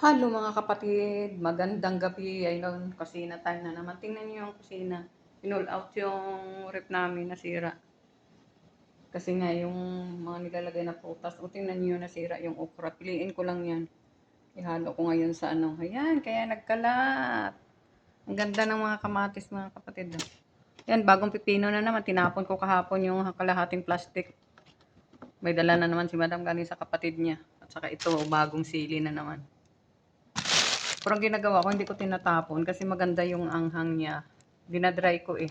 Hello mga kapatid, magandang gabi. Ayun, kusina time na naman. Tingnan niyo yung kusina. Pinull out yung rep namin, nasira. Kasi nga yung mga nilalagay na prutas. O tingnan niyo, nasira yung okra. Piliin ko lang yan. Ihalo ko ngayon sa ano. Ayan, kaya nagkalat. Ang ganda ng mga kamatis mga kapatid. Yan, bagong pipino na naman. Tinapon ko kahapon yung kalahating plastic. May dala na naman si madam galing sa kapatid niya. At saka ito, bagong sili na naman. Pero ang ginagawa ko, hindi ko tinatapon kasi maganda yung anghang niya. Dinadry ko eh.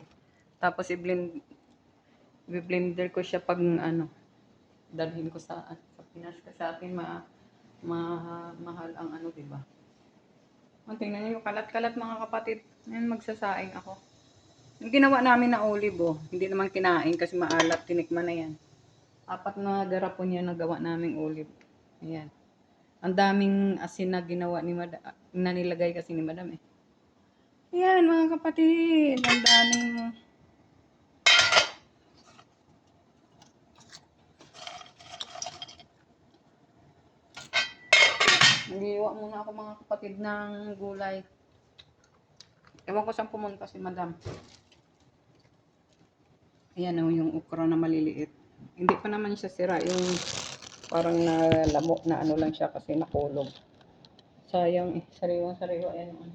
Tapos i-blender ko siya pag ano, dalhin ko sa Pinas. Kasi sa atin mahal ang ano, diba? Tingnan niyo yung kalat-kalat mga kapatid. Ngayon magsasaing ako. Yung ginawa namin na olive, oh, hindi naman kinain kasi maalat, tinikman na yan. 4 na garapon yan nagawa naming olive. Ayan. Ang daming asin na ginawa ni madam, na nilagay kasi ni madam eh. Ayan mga kapatid, ang daming nag-iiwa muna ako mga kapatid ng gulay. Ewan ko saan pumunta si madam. Ayan o, yung okra na maliliit. Hindi pa naman siya sira, yung parang nalamo na ano lang siya kasi nakulog. Sayang eh, sariwa. Ayan o.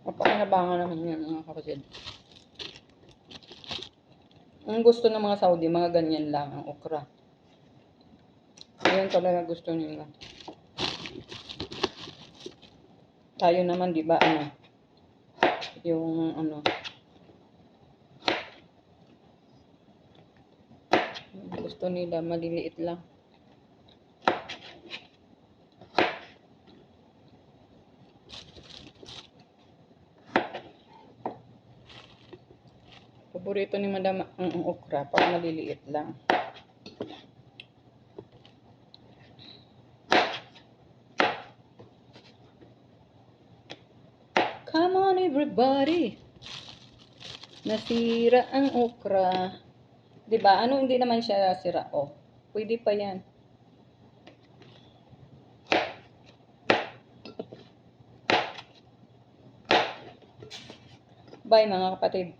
Napakanabangan naman yan mga kapatid. Ang gusto ng mga Saudi, mga ganyan lang ang okra. Ayan talaga gusto nila. Tayo naman, di ba, ano, yung ano, gusto nila maliliit lang. Paborito ni madam ang okra pag maliliit lang. Come on everybody! Nasira ang okra. Diba? Ano hindi naman siya sira? Oh, pwede pa yan. Bye mga kapatid.